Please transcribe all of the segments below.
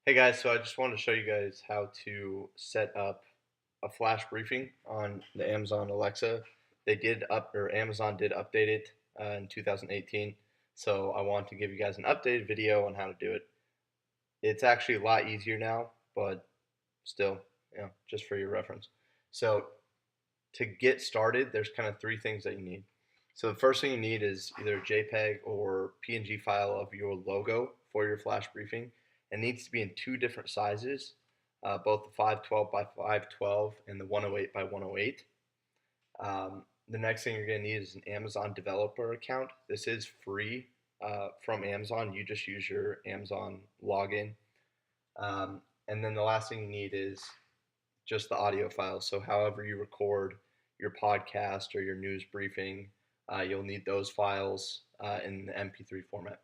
Hey guys, so I just wanted to show you guys how to set up a flash briefing on the Amazon Alexa. Amazon did update it in 2018, so I want to give you guys an updated video on how to do it. It's actually a lot easier now, but still, just for your reference. So to get started, there's kind of three things that you need. So the first thing you need is either a JPEG or PNG file of your logo for your flash briefing. It needs to be in two different sizes, both the 512 by 512 and the 108 by 108. The next thing you're going to need is an Amazon developer account. This is free from Amazon. You just use your Amazon login. And then the last thing you need is just the audio files. So however you record your podcast or your news briefing, you'll need those files in the MP3 format.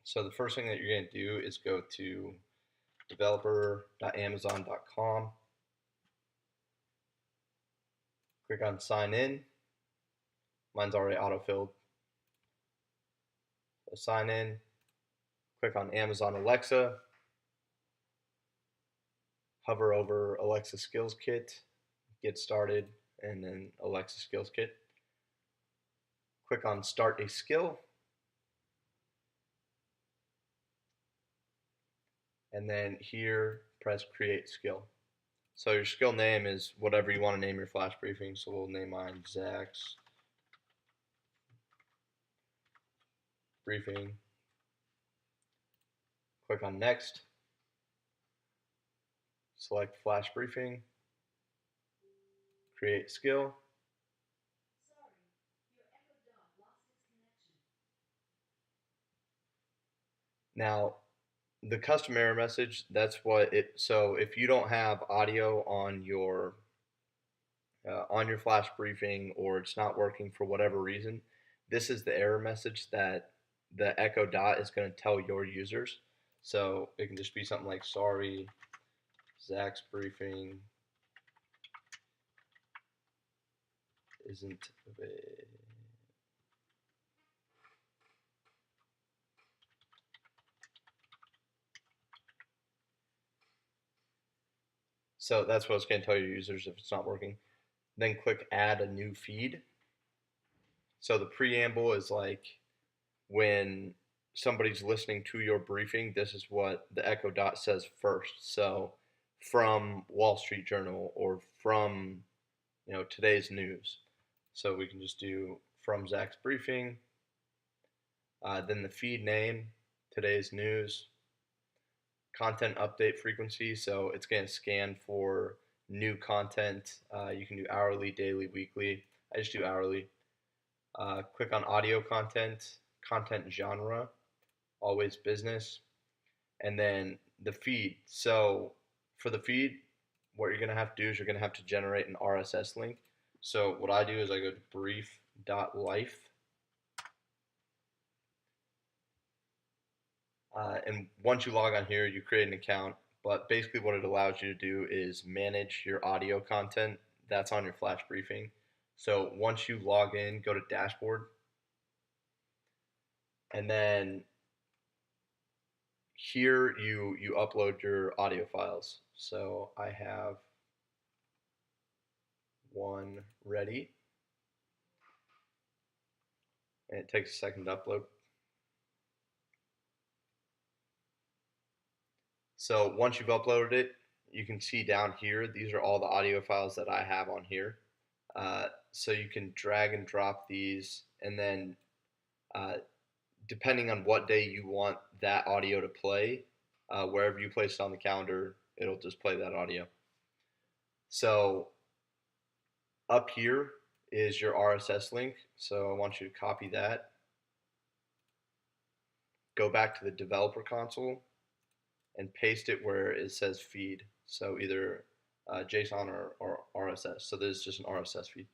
So the first thing that you're going to do is go to developer.amazon.com, click on sign in. Mine's already autofilled. So sign in, click on Amazon Alexa, hover over Alexa Skills Kit, get started, and then Alexa Skills Kit. Click on Start a Skill, and then here press Create Skill. So your skill name is whatever you want to name your flash briefing. So we'll name mine Zach's briefing. Click on Next. Select flash briefing. Create skill. Now, the custom error message, that's what it, so if you don't have audio on your flash briefing, or it's not working for whatever reason, this is the error message that the Echo Dot is going to tell your users. So it can just be something like, sorry, Zach's briefing isn't available. So that's what it's going to tell your users if it's not working. Then click add a new feed. So the preamble is like when somebody's listening to your briefing, this is what the Echo Dot says first. So from Wall Street Journal or from today's news. So we can just do from Zach's briefing. Then the feed name, today's news, content update frequency. So it's going to scan for new content. You can do hourly, daily, weekly. I just do hourly. Click on audio content, content genre, always business, and then the feed. So for the feed, what you're going to have to do is you're going to have to generate an RSS link. So what I do is I go to brief.life, and once you log on here, you create an account. But basically what it allows you to do is manage your audio content that's on your flash briefing. So once you log in, go to dashboard, and then here you upload your audio files. So I have one ready, and it takes a second to upload. So once you've uploaded it, you can see down here, these are all the audio files that I have on here. So you can drag and drop these, and then uh, depending on what day you want that audio to play, wherever you place it on the calendar, it'll just play that audio. So up here is your RSS link. So I want you to copy that. Go back to the developer console and paste it where it says feed. So either JSON or RSS. So this is just an RSS feed.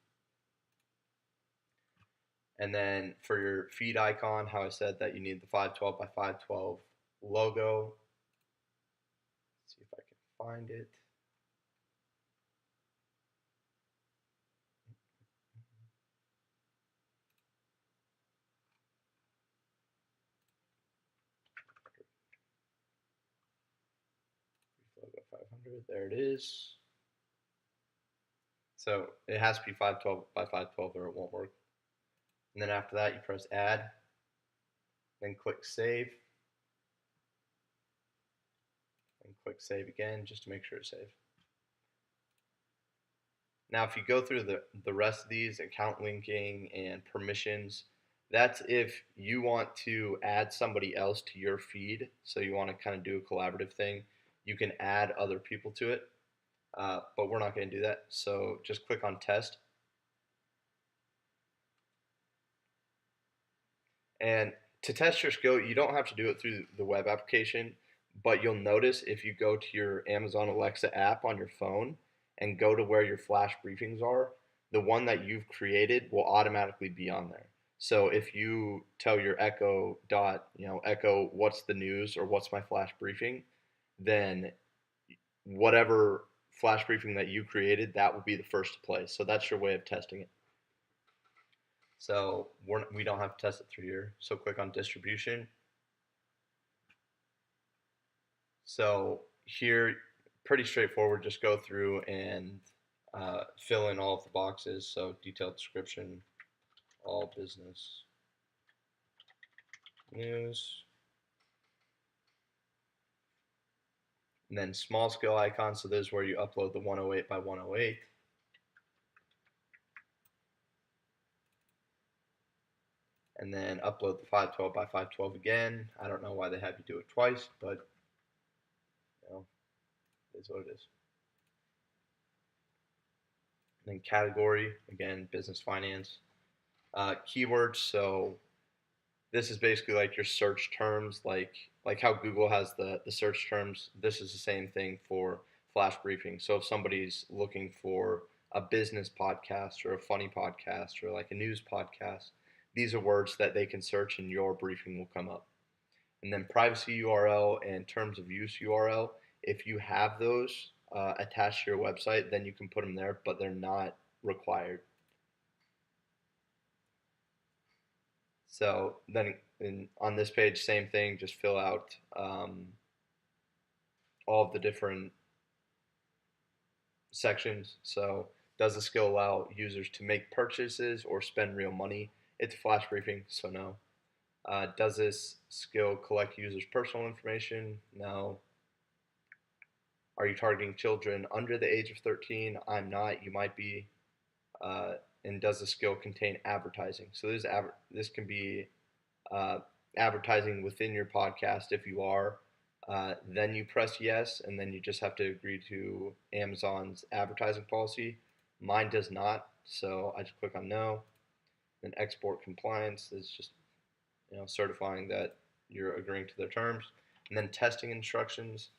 And then for your feed icon, how I said that you need the 512 by 512 logo. Let's see if I can find it. There it is. So it has to be 512 by 512 or it won't work. And then after that, you press add, then click save, and click save again just to make sure it's saved. Now, if you go through the rest of these, account linking and permissions, that's if you want to add somebody else to your feed. So you want to kind of do a collaborative thing. You can add other people to it, but we're not going to do that. So just click on test. And to test your skill, you don't have to do it through the web application, but you'll notice if you go to your Amazon Alexa app on your phone and go to where your flash briefings are, the one that you've created will automatically be on there. So if you tell your Echo dot, Echo, what's the news or what's my flash briefing, then whatever flash briefing that you created, that will be the first to play. So that's your way of testing it. So we don't have to test it through here. So click on distribution. So here, pretty straightforward. Just go through and fill in all of the boxes. So detailed description, all business news. And then small scale icons. So this is where you upload the 108 by 108. And then upload the 512 by 512 again. I don't know why they have you do it twice, but it is what it is. And then category, again, business finance. Keywords, so this is basically like your search terms, like how Google has the search terms. This is the same thing for flash briefing. So if somebody's looking for a business podcast or a funny podcast or like a news podcast, these are words that they can search and your briefing will come up. And then privacy URL and terms of use URL, if you have those attached to your website, then you can put them there, but they're not required. So then on this page, same thing, just fill out all of the different sections. So does the skill allow users to make purchases or spend real money? It's a flash briefing, so no. Does this skill collect users' personal information? No. Are you targeting children under the age of 13? I'm not. You might be. And does the skill contain advertising? So this can be advertising within your podcast. If you are, then you press yes, and then you just have to agree to Amazon's advertising policy. Mine does not, so I just click on no. Then export compliance is just certifying that you're agreeing to their terms. And then testing instructions.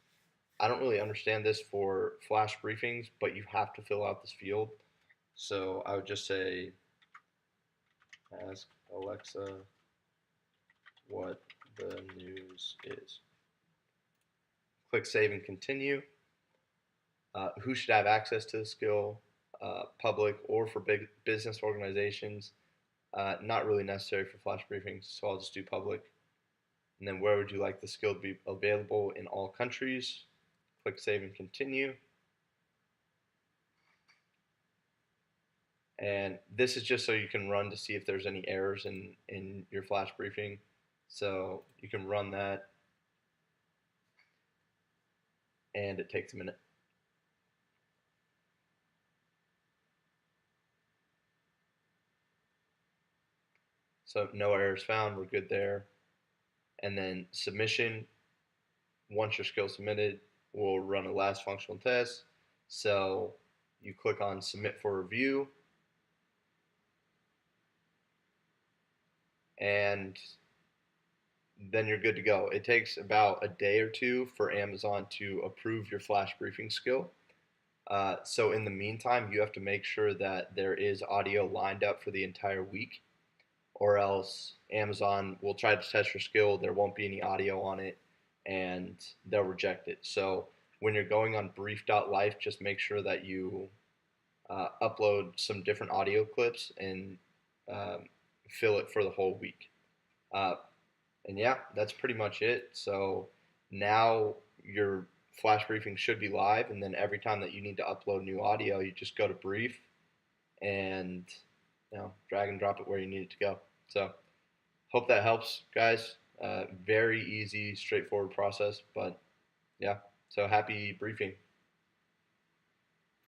I don't really understand this for flash briefings, but you have to fill out this field. So I would just say, ask Alexa what the news is. Click save and continue. Who should have access to the skill? Public or for big business organizations. Not really necessary for flash briefings, so I'll just do public. And then where would you like the skill to be available? In all countries. Click save and continue. And this is just so you can run to see if there's any errors in your flash briefing. So you can run that, and it takes a minute. So no errors found, we're good there. And then submission, once your skill submitted, we'll run a last functional test. So you click on submit for review, and then you're good to go. It takes about a day or two for Amazon to approve your flash briefing skill. So in the meantime, you have to make sure that there is audio lined up for the entire week, or else Amazon will try to test your skill. There won't be any audio on it, and they'll reject it. So when you're going on brief.life, just make sure that you upload some different audio clips and fill it for the whole week. And yeah, that's pretty much it. So now your Flash Briefing should be live, and then every time that you need to upload new audio, you just go to Brief and drag and drop it where you need it to go. So hope that helps, guys. Very easy, straightforward process, but yeah. So happy briefing.